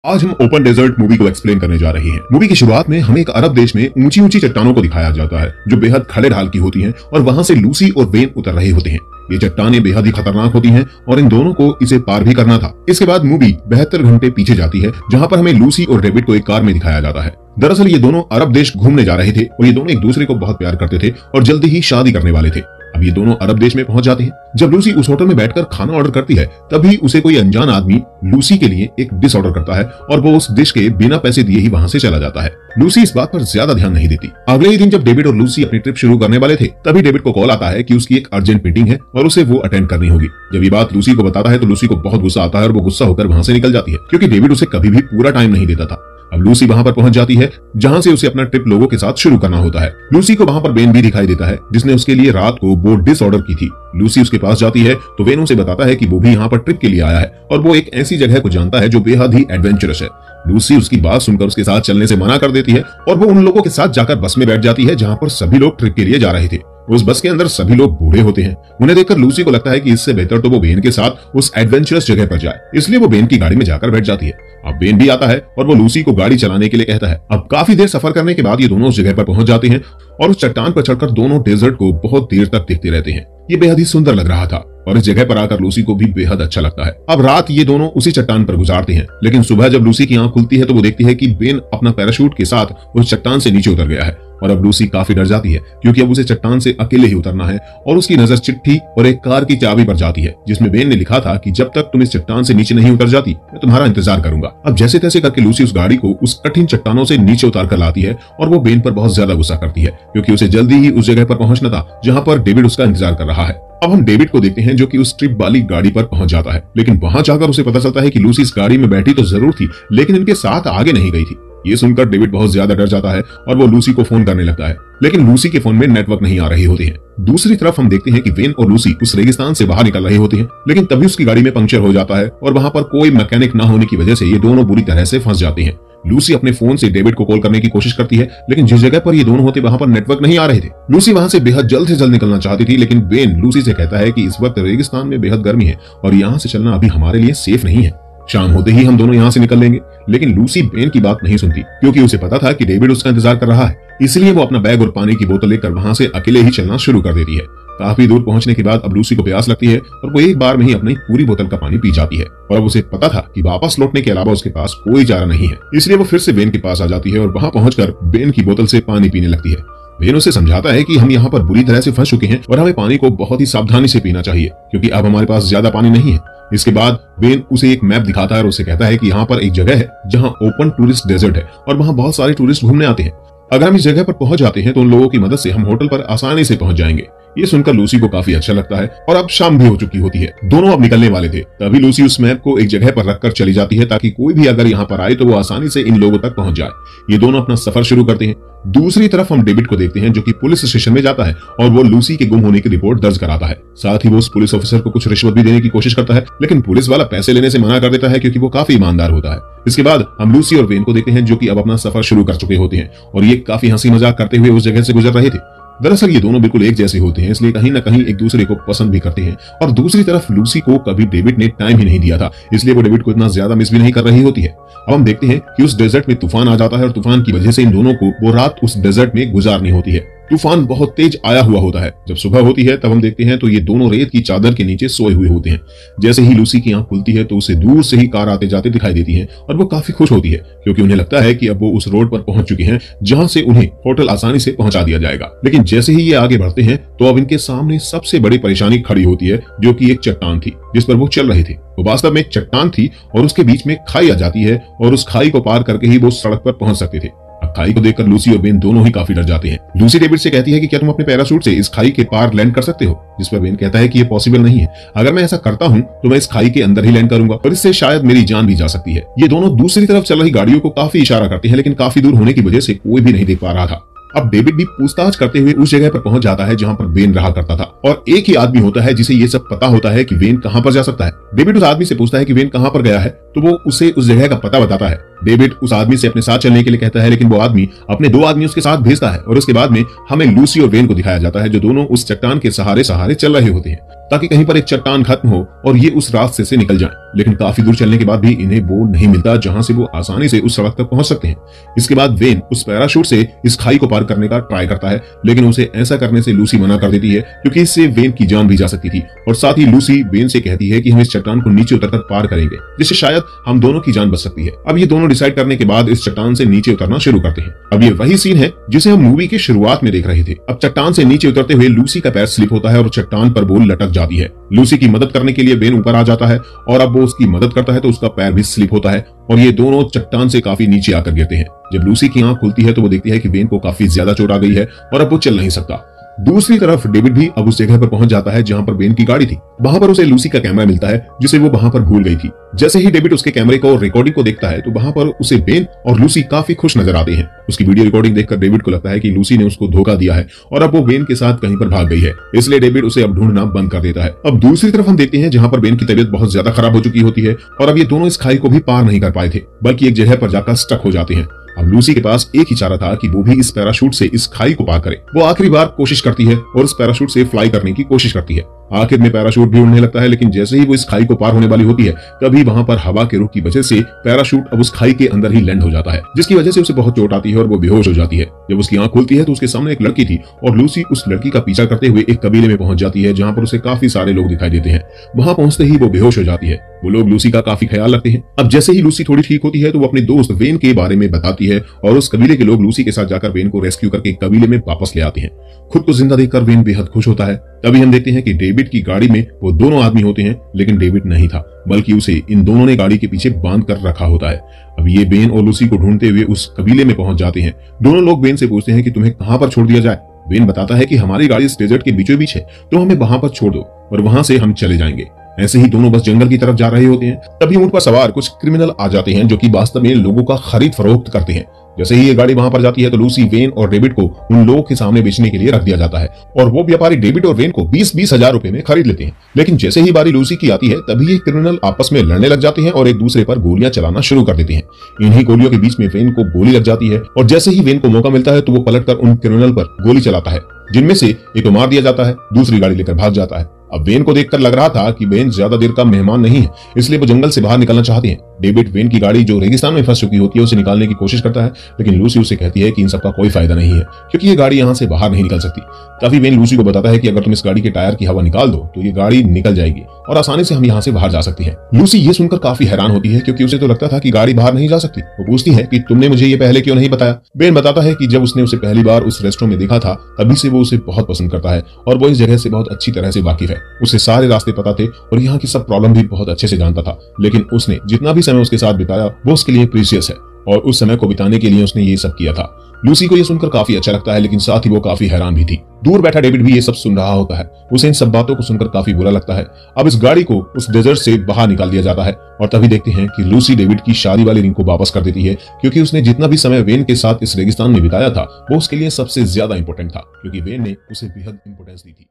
आज हम open desert movie को एक्सप्लेन करने जा रहे हैं। मूवी की शुरुआत में हमें एक अरब देश में ऊंची ऊंची चट्टानों को दिखाया जाता है जो बेहद खड़े ढाल की होती हैं और वहां से लूसी और वेन उतर रहे होते हैं। ये चट्टानें बेहद ही खतरनाक होती हैं और इन दोनों को इसे पार भी करना था। इसके बाद मूवी 72 घंटे पीछे जाती है जहां पर हमें लूसी और डेविड को एक कार में दिखाया जाता है। दरअसल ये दोनों अरब देश घूमने जा रहे थे और ये दोनों एक दूसरे को बहुत प्यार करते थे और जल्दी ही शादी करने वाले थे। अब ये दोनों अरब देश में पहुंच जाते हैं। जब लूसी उस होटल में बैठकर खाना ऑर्डर करती है तभी उसे कोई अनजान आदमी लूसी के लिए एक डिश ऑर्डर करता है और वो उस डिश के बिना पैसे दिए ही वहां से चला जाता है। लूसी इस बात पर ज्यादा ध्यान नहीं देती। अगले ही दिन जब डेविड और लूसी अपनी ट्रिप शुरू करने वाले थे तभी डेविड को कॉल आता है कि उसकी एक अर्जेंट मीटिंग है और उसे वो अटेंड करनी होगी। जब ये बात लूसी को बताता है तो लूसी को बहुत गुस्सा आता है और वो गुस्सा होकर वहां से निकल जाती है क्योंकि डेविड उसे कभी भी पूरा टाइम नहीं देता था। अब लूसी वहां पर पहुंच जाती है जहां से उसे अपना ट्रिप लोगों के साथ शुरू करना होता है। लूसी को वहां पर वेन भी दिखाई देता है जिसने उसके लिए रात को वो डिश ऑर्डर की थी। लूसी उसके पास जाती है तो वेन उसे बताता है कि वो भी यहाँ पर ट्रिप के लिए आया है और वो एक ऐसी जगह को जानता है जो बेहद ही एडवेंचरस है। लूसी उसकी बात सुनकर उसके साथ चलने से मना कर देती है और वो उन लोगों के साथ जाकर बस में बैठ जाती है जहां पर सभी लोग ट्रिप के लिए जा रहे थे। उस बस के अंदर सभी लोग बूढ़े होते हैं। उन्हें देखकर लूसी को लगता है कि इससे बेहतर तो वो वेन के साथ उस एडवेंचरस जगह पर जाए, इसलिए वो वेन की गाड़ी में जाकर बैठ जाती है। अब वेन भी आता है और वो लूसी को गाड़ी चलाने के लिए कहता है। अब काफी देर सफर करने के बाद ये दोनों उस जगह पर पहुंच जाते हैं और उस चट्टान पर चढ़कर दोनों डेजर्ट को बहुत देर तक देखते रहते हैं। ये बेहद ही सुंदर लग रहा था और इस जगह पर आकर लूसी को भी बेहद अच्छा लगता है। अब रात ये दोनों उसी चट्टान पर गुजारते हैं, लेकिन सुबह जब लूसी की आंख खुलती है तो वो देखती है कि वेन अपना पैराशूट के साथ उस चट्टान से नीचे उतर गया है और अब लूसी काफी डर जाती है क्योंकि अब उसे चट्टान से अकेले ही उतरना है और उसकी नजर चिट्ठी और एक कार की चाबी पर जाती है जिसमें वेन ने लिखा था कि जब तक तुम इस चट्टान से नीचे नहीं उतर जाती मैं तुम्हारा इंतजार करूंगा। अब जैसे तैसे करके लूसी उस गाड़ी को उस कठिन चट्टानों से नीचे उतार कर लाती है और वो वेन पर बहुत ज्यादा गुस्सा करती है क्योंकि उसे जल्दी ही उस जगह पर पहुंचना था जहां पर डेविड उसका इंतजार कर रहा है। अब हम डेविड को देखते हैं जो कि उस ट्रिप वाली गाड़ी पर पहुंच जाता है, लेकिन वहां जाकर उसे पता चलता है कि लूसी इस गाड़ी में बैठी तो जरूर थी लेकिन इनके साथ आगे नहीं गई थी। ये सुनकर डेविड बहुत ज्यादा डर जाता है और वो लूसी को फोन करने लगता है, लेकिन लूसी के फोन में नेटवर्क नहीं आ रही होती है। दूसरी तरफ हम देखते हैं कि वेन और लूसी उस रेगिस्तान से बाहर निकल रहे होते हैं, लेकिन तभी उसकी गाड़ी में पंक्चर हो जाता है और वहां पर कोई मैकेनिक न होने की वजह से ये दोनों बुरी तरह से फंस जाते हैं। लूसी अपने फोन से डेविड को कॉल करने की कोशिश करती है, लेकिन जिस जगह पर ये दोनों होते वहां पर नेटवर्क नहीं आ रहे थे। लूसी वहां से बेहद जल्द से जल्द निकलना चाहती थी, लेकिन वेन लूसी से कहता है कि इस वक्त रेगिस्तान में बेहद गर्मी है और यहाँ से चलना अभी हमारे लिए सेफ नहीं है। शाम होते ही हम दोनों यहाँ से निकल लेंगे। लेकिन लूसी वेन की बात नहीं सुनती क्योंकि उसे पता था कि डेविड उसका इंतजार कर रहा है, इसलिए वो अपना बैग और पानी की बोतल लेकर वहां से अकेले ही चलना शुरू कर देती है। काफी दूर पहुंचने के बाद अब लूसी को प्यास लगती है और वो एक बार में ही अपनी पूरी बोतल का पानी पी जाती है और अब उसे पता था कि वापस लौटने के अलावा उसके पास कोई चारा नहीं है, इसलिए वो फिर से वेन के पास आ जाती है और वहां पहुंचकर वेन की बोतल से पानी पीने लगती है। वेन उसे समझाता है कि हम यहाँ पर बुरी तरह से फंस चुके हैं और हमें पानी को बहुत ही सावधानी से पीना चाहिए क्योंकि अब हमारे पास ज्यादा पानी नहीं है। इसके बाद वेन उसे एक मैप दिखाता है और उसे कहता है कि यहाँ पर एक जगह है जहाँ ओपन टूरिस्ट डेजर्ट है और वहाँ बहुत सारे टूरिस्ट घूमने आते हैं। अगर हम इस जगह पर पहुंच जाते हैं तो उन लोगों की मदद से हम होटल पर आसानी से पहुंच जाएंगे। ये सुनकर लूसी को काफी अच्छा लगता है और अब शाम भी हो चुकी होती है। दोनों अब निकलने वाले थे, तभी लूसी उस मैप को एक जगह पर रखकर चली जाती है ताकि कोई भी अगर यहाँ पर आए तो वो आसानी से इन लोगों तक पहुंच जाए। ये दोनों अपना सफर शुरू करते हैं। दूसरी तरफ हम डेविड को देखते हैं जो कि पुलिस स्टेशन में जाता है और वो लूसी के गुम होने की रिपोर्ट दर्ज कराता है। साथ ही वो उस पुलिस ऑफिसर को कुछ रिश्वत भी देने की कोशिश करता है, लेकिन पुलिस वाला पैसे लेने से मना कर देता है क्योंकि वो काफी ईमानदार होता है। इसके बाद हम लूसी और वेन को देखते हैं जो कि अब अपना सफर शुरू कर चुके होते हैं और ये काफी हंसी मजाक करते हुए उस जगह से गुजर रहे थे। दरअसल ये दोनों बिल्कुल एक जैसे होते हैं, इसलिए कहीं न कहीं एक दूसरे को पसंद भी करते हैं। और दूसरी तरफ लूसी को कभी डेविड ने टाइम ही नहीं दिया था, इसलिए वो डेविड को इतना ज्यादा मिस भी नहीं कर रही होती है। अब हम देखते हैं कि उस डेजर्ट में तूफान आ जाता है और तूफान की वजह से इन दोनों को वो रात उस डेजर्ट में गुजारनी होती है। तूफान बहुत तेज आया हुआ होता है। जब सुबह होती है तब हम देखते हैं तो ये दोनों रेत की चादर के नीचे सोए हुए होते हैं। जैसे ही लूसी की आंख खुलती है तो उसे दूर से ही कार आते जाते दिखाई देती है और वो काफी खुश होती है क्योंकि उन्हें लगता है कि अब वो उस रोड पर पहुंच चुके हैं जहां से उन्हें होटल आसानी से पहुंचा दिया जाएगा। लेकिन जैसे ही ये आगे बढ़ते हैं तो अब इनके सामने सबसे बड़ी परेशानी खड़ी होती है जो कि एक चट्टान थी जिस पर वो चल रहे थे। वो वास्तव में एक चट्टान थी और उसके बीच में खाई आ जाती है और उस खाई को पार करके ही वो सड़क पर पहुंच सकते थे। खाई को देखकर लूसी और वेन दोनों ही काफी डर जाते हैं। लूसी डेविड से कहती है कि क्या तुम अपने पैराशूट से इस खाई के पार लैंड कर सकते हो, जिस पर वेन कहता है कि ये पॉसिबल नहीं है। अगर मैं ऐसा करता हूं तो मैं इस खाई के अंदर ही लैंड करूंगा और इससे शायद मेरी जान भी जा सकती है। ये दोनों दूसरी तरफ चल रही गाड़ियों को काफी इशारा करते हैं, लेकिन काफी दूर होने की वजह से कोई भी नहीं देख पा रहा था। अब डेविड भी पूछताछ करते हुए उस जगह पर पहुंच जाता है जहां पर वेन रहा करता था और एक ही आदमी होता है जिसे ये सब पता होता है कि वेन कहां पर जा सकता है। डेविड उस आदमी से पूछता है कि वेन कहां पर गया है तो वो उसे उस जगह का पता बताता है। डेविड उस आदमी से अपने साथ चलने के लिए कहता है, लेकिन वो आदमी अपने 2 आदमी उसके साथ भेजता है और उसके बाद में हमें लूसी और वेन को दिखाया जाता है, जो दोनों उस चट्टान के सहारे सहारे चल रहे होते हैं ताकि कहीं पर एक चट्टान खत्म हो और ये उस रास्ते से निकल जाएं। लेकिन काफी दूर चलने के बाद भी इन्हें वो नहीं मिलता जहां से वो आसानी से उस सड़क तक पहुंच सकते हैं। इसके बाद वेन उस पैराशूट से इस खाई को पार करने का ट्राई करता है, लेकिन उसे ऐसा करने से लूसी मना कर देती है क्योंकि इससे वेन की जान भी जा सकती थी। और साथ ही लूसी वेन से कहती है कि हम इस चट्टान को नीचे उतरकर पार करेंगे, जिससे शायद हम दोनों की जान बच सकती है। अब ये दोनों डिसाइड करने के बाद इस चट्टान से नीचे उतरना शुरू करते हैं। अब ये वही सीन है जिसे हम मूवी की शुरुआत में देख रहे थे। अब चट्टान से नीचे उतरते हुए लूसी का पैर स्लिप होता है और चट्टान पर वो लटक जाती है। लूसी की मदद करने के लिए वेन ऊपर आ जाता है और अब वो उसकी मदद करता है तो उसका पैर भी स्लिप होता है और ये दोनों चट्टान से काफी नीचे आकर गिरते हैं। जब लूसी की आंख खुलती है तो वो देखती है कि वेन को काफी ज्यादा चोट आ गई है और अब वो चल नहीं सकता। दूसरी तरफ डेविड भी अब उस जगह पर पहुंच जाता है जहां पर वेन की गाड़ी थी। वहां पर उसे लूसी का कैमरा मिलता है जिसे वो वहां पर भूल गई थी। जैसे ही डेविड उसके कैमरे को और रिकॉर्डिंग को देखता है तो वहां पर उसे वेन और लूसी काफी खुश नजर आते हैं। उसकी वीडियो रिकॉर्डिंग देखकर डेविड को लगता है कि लूसी ने उसको धोखा दिया है और अब वो वेन के साथ कहीं पर भाग गई है, इसलिए डेविड उसे अब ढूंढना बंद कर देता है। अब दूसरी तरफ हम देखते हैं जहां पर वेन की तबीयत बहुत ज्यादा खराब हो चुकी होती है और अब ये दोनों इस खाई को भी पार नहीं कर पाए थे, बल्कि एक जगह पर जाकर स्टक हो जाते हैं। अब लूसी के पास एक ही चारा था कि वो भी इस पैराशूट से इस खाई को पार करे। वो आखिरी बार कोशिश करती है और उस पैराशूट से फ्लाई करने की कोशिश करती है। आखिर में पैराशूट भी उड़ने लगता है, लेकिन जैसे ही वो इस खाई को पार होने वाली होती है तभी वहां पर हवा के रुख की वजह से पैराशूट अब उस खाई के अंदर ही लैंड हो जाता है, जिसकी वजह से उसे बहुत चोट आती है और वो बेहोश हो जाती है। जब उसकी आंख खुलती है तो उसके सामने एक लड़की थी और लूसी उस लड़की का पीछा करते हुए एक कबीले में पहुंच जाती है जहां पर उसे काफी सारे लोग दिखाई देते हैं। वहां पहुंचते ही वो बेहोश हो जाती है। वो लोग लूसी का काफी ख्याल रखते हैं। अब जैसे ही लूसी थोड़ी ठीक होती है तो वो अपने दोस्त वेन के बारे में बताती है और उस कबीले के लोग लूसी के साथ जाकर वेन को रेस्क्यू करके कबीले में वापस ले आते हैं। खुद को जिंदा देखकर वेन बेहद खुश होता है। तभी हम देखते हैं कि डेविड की गाड़ी में वो दोनों आदमी होते हैं, लेकिन डेविड नहीं था, बल्कि उसे इन दोनों ने गाड़ी के पीछे बांध कर रखा होता है। अब ये वेन और लूसी को ढूंढते हुए उस कबीले में पहुंच जाते हैं। दोनों लोग वेन से पूछते हैं कि तुम्हें कहां पर छोड़ दिया जाए। वेन बताता है कि हमारी गाड़ी इस डेजर्ट के बीचों बीच है, तो हमें वहां पर छोड़ दो और वहां से हम चले जाएंगे। ऐसे ही दोनों बस जंगल की तरफ जा रहे होते हैं। तभी ऊंट पर सवार कुछ क्रिमिनल आ जाते हैं जो कि वास्तव में लोगों का खरीद फरोख्त करते हैं। जैसे ही ये गाड़ी वहां पर जाती है तो लूसी, वेन और डेविड को उन लोगों के सामने बेचने के लिए रख दिया जाता है और वो व्यापारी डेविड और वेन को 20-20 हजार रुपए में खरीद लेते हैं। लेकिन जैसे ही बारी लूसी की आती है तभी ये क्रिमिनल आपस में लड़ने लग जाते हैं और एक दूसरे पर गोलियां चलाना शुरू कर देते हैं। इन्हीं गोलियों के बीच में वेन को गोली लग जाती है और जैसे ही वेन को मौका मिलता है तो वो पलटकर उन क्रिमिनल पर गोली चलाता है, जिनमें से एक को मार दिया जाता है, दूसरी गाड़ी लेकर भाग जाता है। अब वेन को देखकर लग रहा था कि वेन ज्यादा देर का मेहमान नहीं है, इसलिए वो जंगल से बाहर निकलना चाहते हैं। डेविड वेन की गाड़ी जो रेगिस्तान में फंस चुकी होती है उसे निकालने की कोशिश करता है, लेकिन लूसी उसे कहती है कि इन सबका कोई फायदा नहीं है क्योंकि ये गाड़ी यहाँ से बाहर नहीं निकल सकती। तभी वेन लूसी को बताता है कि अगर तुम इस गाड़ी के टायर की हवा निकाल दो तो ये गाड़ी निकल जाएगी और आसानी से हम यहाँ से बाहर जा सकते हैं। लूसी ये सुनकर काफी हैरान होती है क्योंकि उसे तो लगता था कि गाड़ी बाहर नहीं जा सकती। वो पूछती है कि तुमने मुझे ये पहले क्यों नहीं बताया। वेन बताता है कि जब उसने उसे पहली बार उस रेस्टोरेंट में देखा था तभी से वो उसे बहुत पसंद करता है और वो इस जगह से बहुत अच्छी तरह से वाकिफ है। उसे सारे रास्ते पता थे और यहाँ की सब प्रॉब्लम भी बहुत अच्छे से जानता था, लेकिन उसने जितना भी समय उसके साथ बिताया वो उसके लिए प्रीशियस है और उस समय को बिताने के लिए उसने ये सब किया था। लूसी को ये सुनकर काफी अच्छा लगता है, लेकिन साथ ही वो काफी हैरान भी थी। दूर बैठा डेविड भी ये सब सुन रहा होता है। उसे इन सब बातों को सुनकर काफी बुरा लगता है। अब इस गाड़ी को उस डेजर्ट से बाहर निकाल दिया जाता है और तभी देखते हैं कि लूसी डेविड की शादी वाली रिंग को वापस कर देती है क्योंकि उसने जितना भी समय वेन के साथ इस रेगिस्तान में बिताया था वो उसके लिए सबसे ज्यादा इंपॉर्टेंट था, क्योंकि वेन ने उसे बेहद इंपॉर्टेंस दी थी।